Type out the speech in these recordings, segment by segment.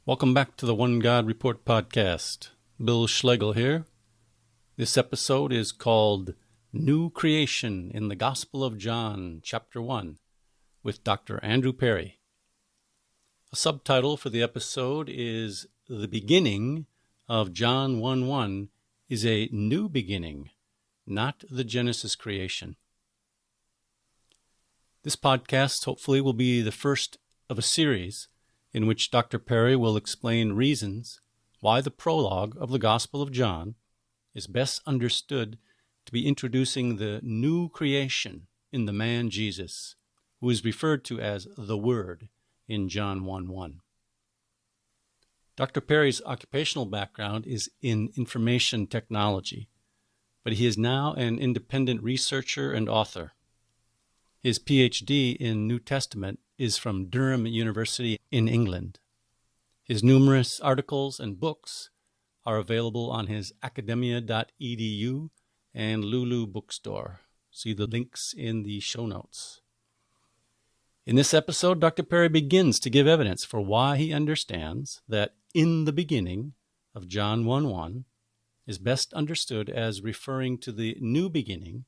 Welcome back to the One God Report podcast. Bill Schlegel here. This episode is called New Creation in the Gospel of John, Chapter 1, with Dr. Andrew Perry. A subtitle for the episode is The Beginning of John 1:1 is a new beginning, not the Genesis creation. This podcast hopefully will be the first of a series in which Dr. Perry will explain reasons why the prologue of the Gospel of John is best understood to be introducing the new creation in the man Jesus, who is referred to as the Word in John 1:1. Dr. Perry's occupational background is in information technology, but he is now an independent researcher and author. His PhD in New Testament is from Durham University in England. His numerous articles and books are available on his academia.edu and Lulu bookstore. See the links in the show notes. In this episode, Dr. Perry begins to give evidence for why he understands that in the beginning of John 1:1 is best understood as referring to the new beginning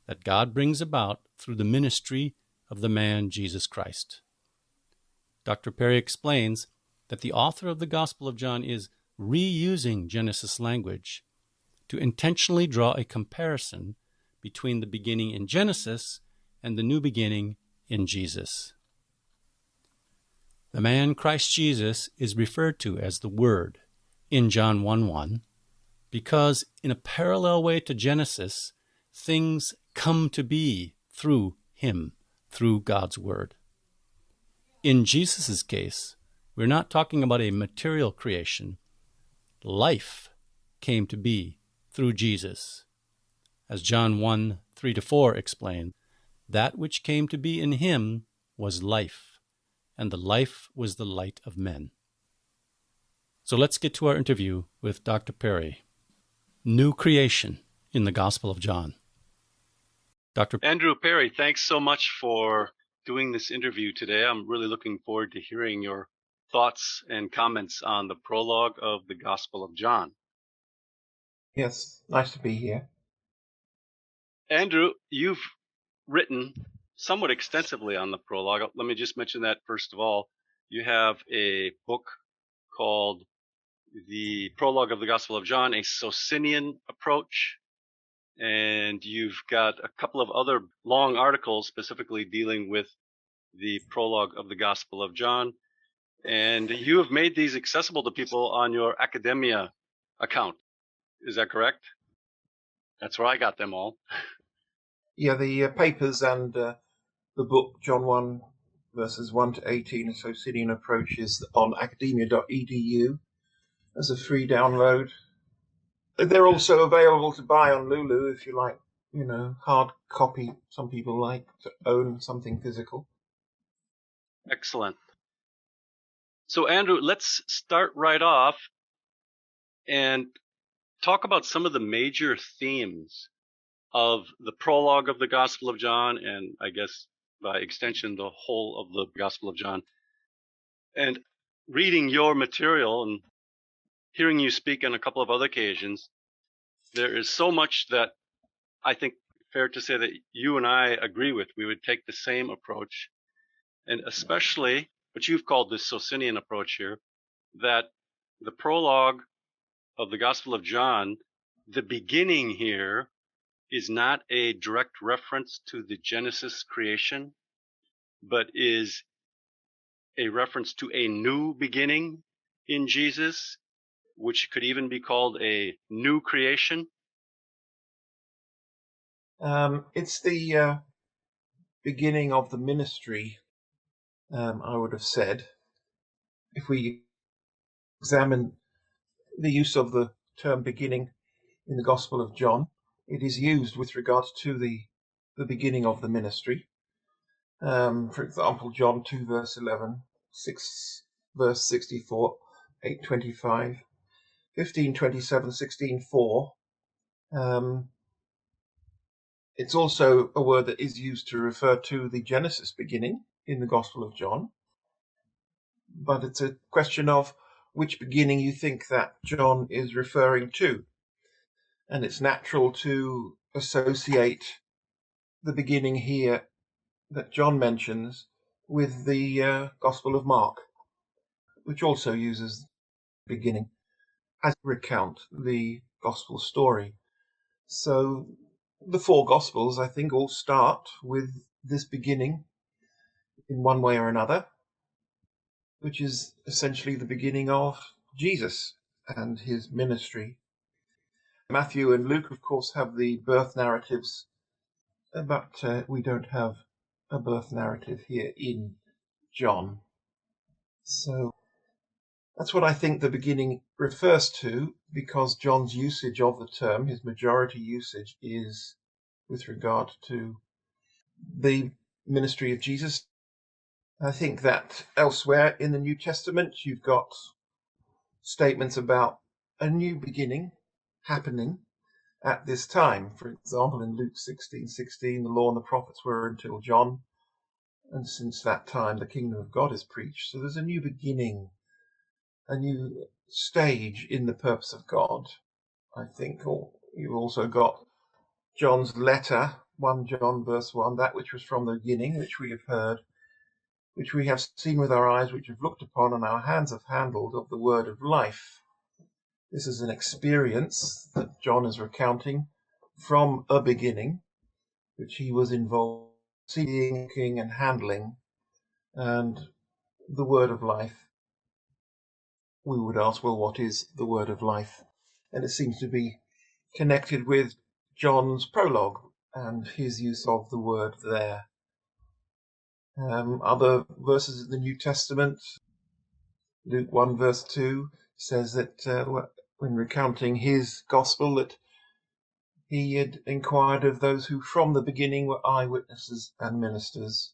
that God brings about through the ministry of the man Jesus Christ. Dr. Perry explains that the author of the Gospel of John is reusing Genesis language to intentionally draw a comparison between the beginning in Genesis and the new beginning in Jesus. The man Christ Jesus is referred to as the Word in John 1:1 because in a parallel way to Genesis, things come to be through him, through God's Word. In Jesus' case, we're not talking about a material creation. Life came to be through Jesus. As John 1:3-4 explained, that which came to be in him was life, and the life was the light of men. So let's get to our interview with Dr. Perry. New creation in the Gospel of John. Dr. Andrew Perry, thanks so much for doing this interview today. I'm really looking forward to hearing your thoughts and comments on the prologue of the Gospel of John. Yes, nice to be here. Andrew, you've written somewhat extensively on the prologue. Let me just mention that first of all. You have a book called The Prologue of the Gospel of John, a Socinian Approach. And you've got a couple of other long articles specifically dealing with the prologue of the Gospel of John. And you have made these accessible to people on your academia account. Is that correct? That's where I got them all. Yeah, the papers and the book, John 1, verses 1-18, A Socinian Approach, is on academia.edu as a free download. They're also available to buy on Lulu if you like, hard copy. Some people like to own something physical. Excellent. So, Andrew, let's start right off and talk about some of the major themes of the prologue of the Gospel of John, and I guess by extension, the whole of the Gospel of John. And reading your material and hearing you speak on a couple of other occasions, there is so much that I think fair to say that you and I agree with. We would take the same approach, and especially what you've called this Socinian approach here, that the prologue of the Gospel of John, the beginning here, is not a direct reference to the Genesis creation, but is a reference to a new beginning in Jesus, which could even be called a new creation. It's the beginning of the ministry, I would have said. If we examine the use of the term beginning in the Gospel of John, it is used with regards to the beginning of the ministry. For example, John 2, verse 11, 6, verse 64, 8:25, 15:27, 16:4. It's also a word that is used to refer to the Genesis beginning in the Gospel of John. But it's a question of which beginning you think that John is referring to. And it's natural to associate the beginning here that John mentions with the Gospel of Mark, which also uses the beginning as recount the Gospel story. So the four Gospels, I think, all start with this beginning in one way or another, which is essentially the beginning of Jesus and his ministry. Matthew and Luke, of course, have the birth narratives, but we don't have a birth narrative here in John. So that's what I think the beginning refers to, because John's usage of the term, his majority usage, is with regard to the ministry of Jesus. I think that elsewhere in the New Testament, you've got statements about a new beginning happening at this time. For example, in Luke 16:16, the law and the prophets were until John, and since that time the kingdom of God is preached. So there's a new beginning, a new stage in the purpose of God, I think. Or you've also got John's letter, 1 John verse 1, that which was from the beginning, which we have heard, which we have seen with our eyes, which we've looked upon, and our hands have handled, of the word of life. This is an experience that John is recounting from a beginning, which he was involved in seeing and handling. And the word of life, we would ask, well, what is the word of life? And it seems to be connected with John's prologue and his use of the word there. Other verses in the New Testament, Luke 1 verse 2 says that when recounting his gospel, that he had inquired of those who from the beginning were eyewitnesses and ministers.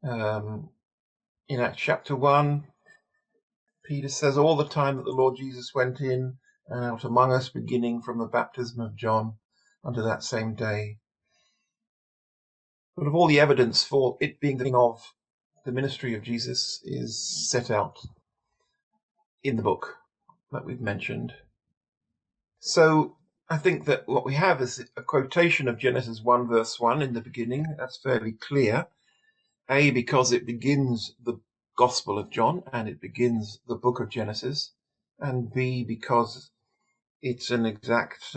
In Acts chapter 1, Peter says, all the time that the Lord Jesus went in and out among us, beginning from the baptism of John unto that same day. But of all the evidence for it being the beginning of the ministry of Jesus is set out in the book that we've mentioned. So I think that what we have is a quotation of Genesis 1 verse 1 in the beginning. That's fairly clear. A, because it begins the Gospel of John and it begins the book of Genesis. And B, because it's an exact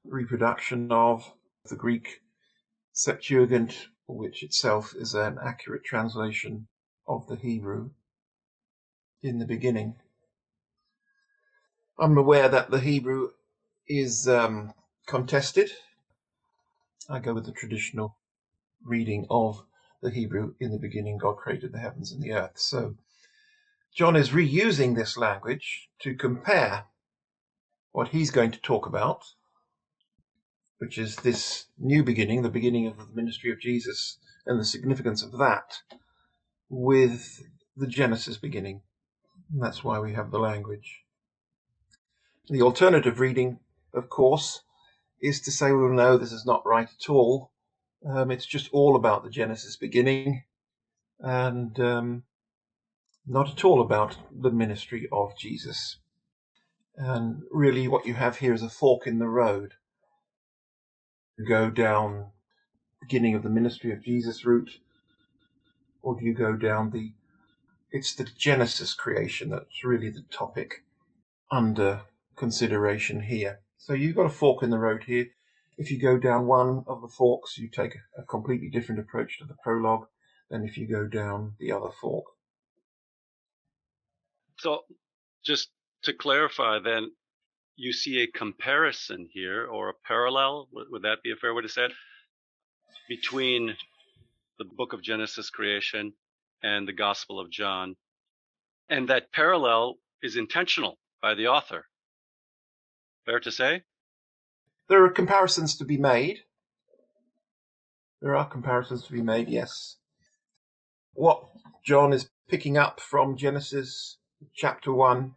reproduction of the Greek Septuagint, which itself is an accurate translation of the Hebrew in the beginning. I'm aware that the Hebrew is contested. I go with the traditional reading of the Hebrew. In the beginning God created the heavens and the earth. So John is reusing this language to compare what he's going to talk about, which is this new beginning, the beginning of the ministry of Jesus and the significance of that, with the Genesis beginning. And that's why we have the language. The alternative reading, of course, is to say, well, no, this is not right at all. It's just all about the Genesis beginning and not at all about the ministry of Jesus. And really what you have here is a fork in the road. You go down the beginning of the ministry of Jesus route, or do you go down it's the Genesis creation that's really the topic under consideration here. So you've got a fork in the road here. If you go down one of the forks, you take a completely different approach to the prologue than if you go down the other fork. So just to clarify then, you see a comparison here, or a parallel, would that be a fair way to say it, between the book of Genesis creation and the Gospel of John, and that parallel is intentional by the author. Fair to say? There are comparisons to be made. Yes. What John is picking up from Genesis chapter 1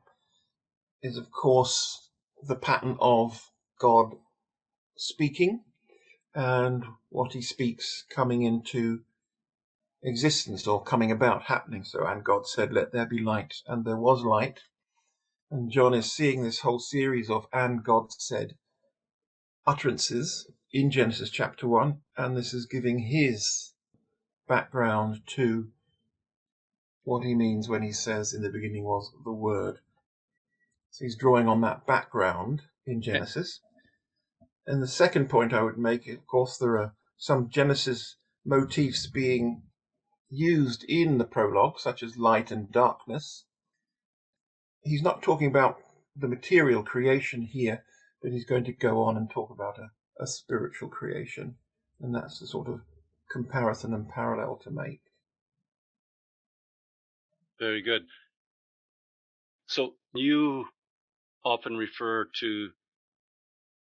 is, of course, the pattern of God speaking and what he speaks coming into existence or coming about, happening. So, and God said, let there be light, and there was light. And John is seeing this whole series of "and God said" utterances in Genesis chapter 1, and this is giving his background to what he means when he says in the beginning was the Word. So he's drawing on that background in Genesis. And the second point I would make, of course, there are some Genesis motifs being used in the prologue, such as light and darkness. He's not talking about the material creation here, but he's going to go on and talk about a spiritual creation. And that's the sort of comparison and parallel to make. Very good. So you often refer to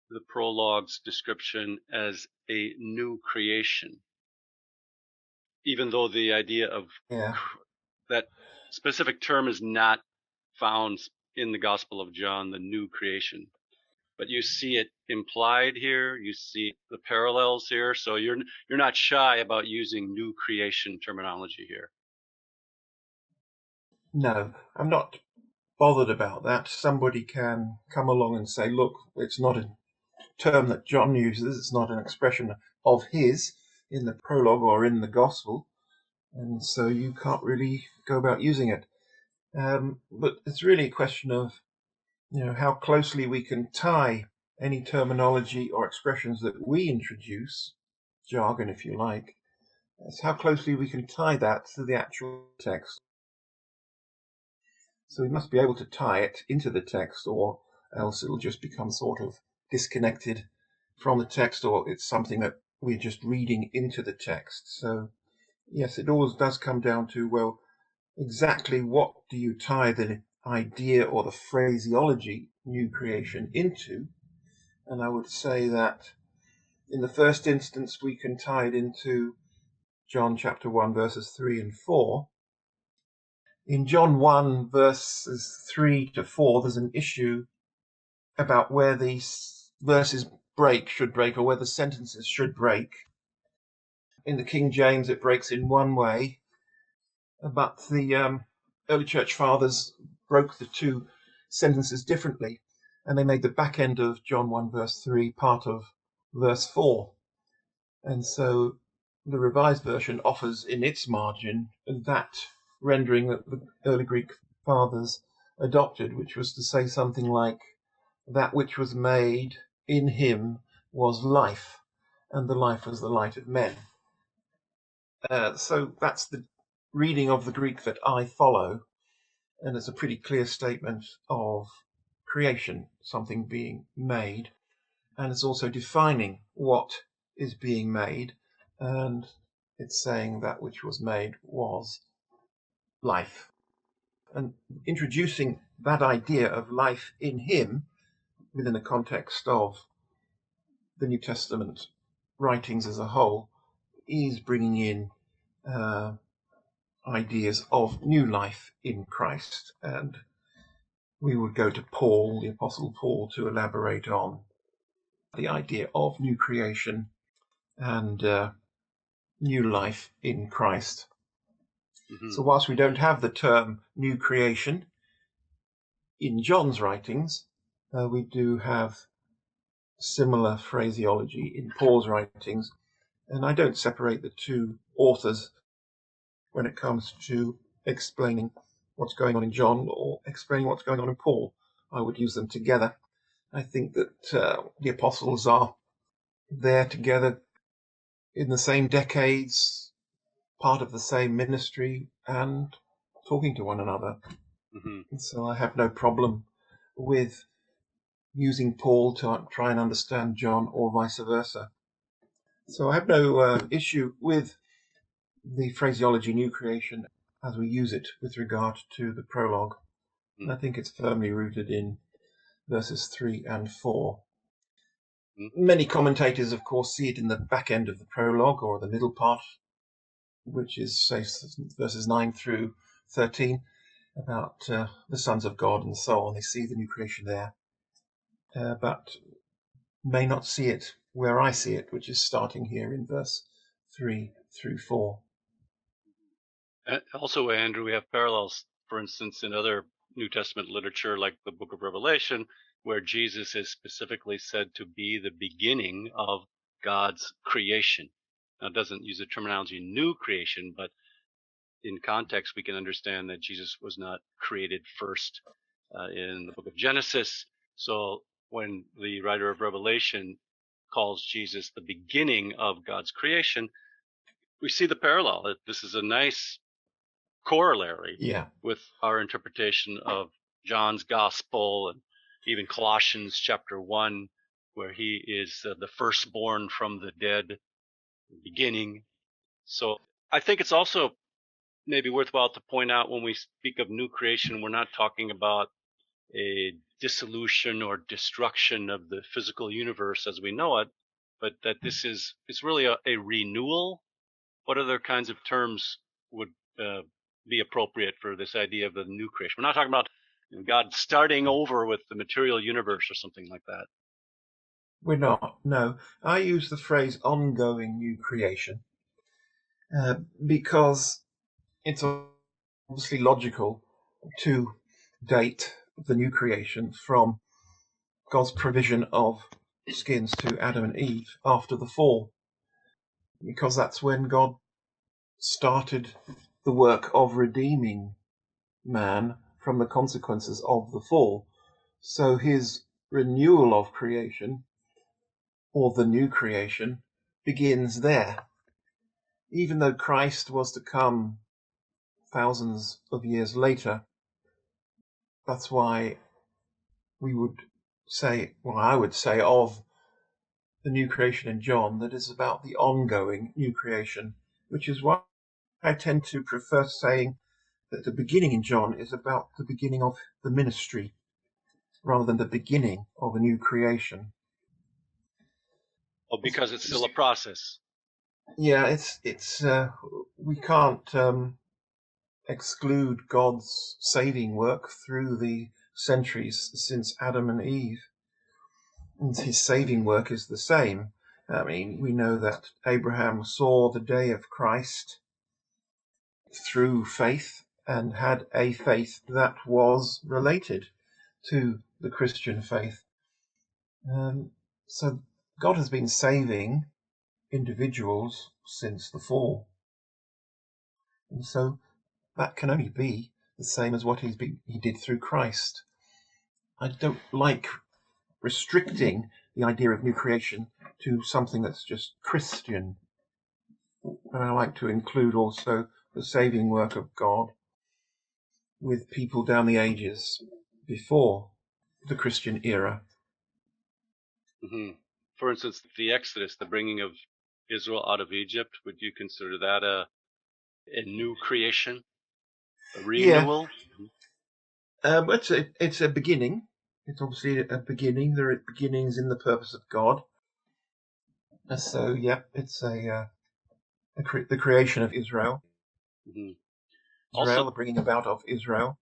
the prologue's description as a new creation, even though the idea of that specific term is not found in the Gospel of John, the new creation. But you see it implied here. You see the parallels here. So you're not shy about using new creation terminology here. No, I'm not bothered about that. Somebody can come along and say, look, it's not a term that John uses. It's not an expression of his in the prologue or in the Gospel. And so you can't really go about using it. But it's really a question of, how closely we can tie any terminology or expressions that we introduce, jargon if you like, it's how closely we can tie that to the actual text. So we must be able to tie it into the text, or else it'll just become sort of disconnected from the text, or it's something that we're just reading into the text. So yes, it always does come down to, well, exactly what do you tie the idea or the phraseology new creation into? And I would say that in the first instance, we can tie it into John chapter 1, verses 3 and 4. In John 1, verses 3 to 4, there's an issue about where these verses should break, or where the sentences should break. In the King James, it breaks in one way, but the early church fathers broke the two sentences differently, and they made the back end of John 1, verse 3 part of verse 4. And so the Revised Version offers in its margin that rendering that the early Greek fathers adopted, which was to say something like, that which was made in him was life, and the life was the light of men. So that's the reading of the Greek that I follow, and it's a pretty clear statement of creation, something being made, and it's also defining what is being made, and it's saying that which was made was life, and introducing that idea of life in him within the context of the New Testament writings as a whole is bringing in ideas of new life in Christ. And we would go to Paul, the Apostle Paul, to elaborate on the idea of new creation and new life in Christ. Mm-hmm. So whilst we don't have the term new creation in John's writings, we do have similar phraseology in Paul's writings. And I don't separate the two authors when it comes to explaining what's going on in John or explaining what's going on in Paul. I would use them together. I think that the apostles are there together in the same decades, part of the same ministry, and talking to one another. Mm-hmm. So I have no problem with using Paul to try and understand John, or vice versa. So I have no issue with the phraseology new creation as we use it with regard to the prologue. Mm. I think it's firmly rooted in verses 3 and 4. Mm. Many commentators, of course, see it in the back end of the prologue, or the middle part, which is, say, verses 9 through 13, about the sons of God and so on. They see the new creation there, but may not see it where I see it, which is starting here in verse 3 through 4. Also, Andrew, we have parallels, for instance, in other New Testament literature like the book of Revelation, where Jesus is specifically said to be the beginning of God's creation. Now, it doesn't use the terminology new creation, but in context, we can understand that Jesus was not created first in the book of Genesis. So when the writer of Revelation calls Jesus the beginning of God's creation, we see the parallel. That this is a nice corollary Yeah. with our interpretation of John's gospel and even Colossians chapter 1, where he is the firstborn from the dead, the beginning. So I think it's also maybe worthwhile to point out when we speak of new creation, we're not talking about a dissolution or destruction of the physical universe as we know it, but that this is it's really a renewal. What other kinds of terms would be appropriate for this idea of the new creation? We're not talking about God starting over with the material universe or something like that. We're not, no. I use the phrase ongoing new creation because it's obviously logical to date the new creation from God's provision of skins to Adam and Eve after the fall, because that's when God started the work of redeeming man from the consequences of the fall. So his renewal of creation, or the new creation, begins there. Even though Christ was to come thousands of years later, that's why we would say, well, I would say of the new creation in John, that is about the ongoing new creation, which is why I tend to prefer saying that the beginning in John is about the beginning of the ministry rather than the beginning of a new creation. Oh, because it's still a process. Yeah, it's we can't exclude God's saving work through the centuries since Adam and Eve. And his saving work is the same. I mean, we know that Abraham saw the day of Christ through faith and had a faith that was related to the Christian faith. So God has been saving individuals since the fall. And so that can only be the same as what he did through Christ. I don't like restricting the idea of new creation to something that's just Christian. And I like to include also the saving work of God with people down the ages before the Christian era. Mm-hmm. For instance, the Exodus, the bringing of Israel out of Egypt, would you consider that a new creation, a Yeah, renewal? it's a beginning. It's obviously a beginning. There are beginnings in the purpose of God. So, yeah, it's the creation of Israel. Mm-hmm. Israel, Also, the bringing about of Israel.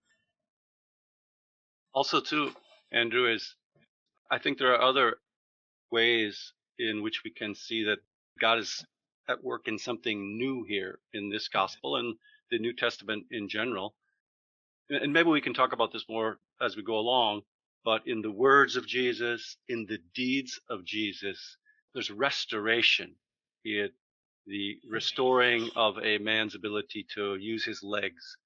too, Andrew, is I think there are other ways in which we can see that God is at work in something new here in this gospel and the New Testament in general. And maybe we can talk about this more as we go along, but in the words of Jesus, in the deeds of Jesus, there's restoration, be it the restoring of a man's ability to use his legs,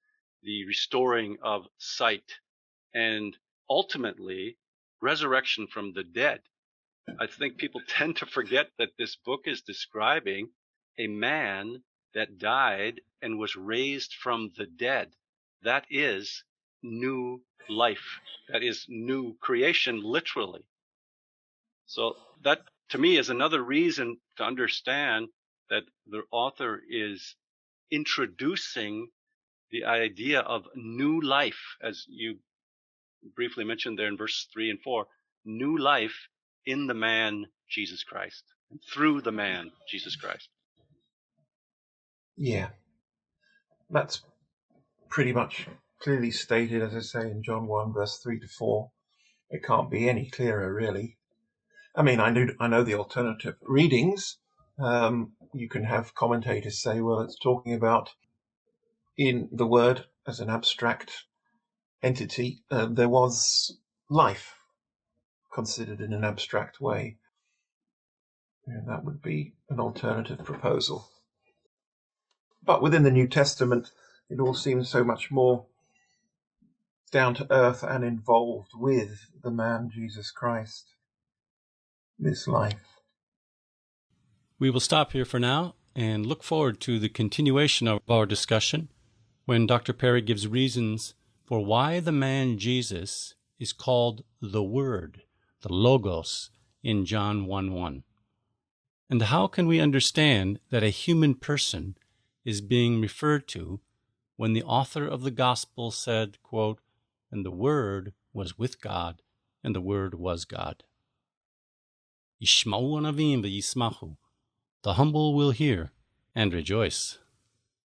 the restoring of sight, and ultimately resurrection from the dead. I think people tend to forget that this book is describing a man that died and was raised from the dead. That is new life. That is new creation, literally. So that to me is another reason to understand that the author is introducing the idea of new life, as you briefly mentioned there in verses 3 and 4, new life in the man Jesus Christ, and through the man Jesus Christ. Yeah, that's pretty much clearly stated, as I say, in John 1, verse 3 to 4. It can't be any clearer, really. I mean, I know the alternative readings. You can have commentators say, well, it's talking about in the word as an abstract entity, there was life considered in an abstract way. That would be an alternative proposal. But within the New Testament, it all seems so much more down to earth and involved with the man Jesus Christ, this life. We will stop here for now and look forward to the continuation of our discussion when Dr. Perry gives reasons for why the man Jesus is called the Word, the Logos, in John 1:1. And how can we understand that a human person is being referred to when the author of the Gospel said, quote, "And the Word was with God, and the Word was God." Yishma'u anavim v'yismachu. The humble will hear and rejoice.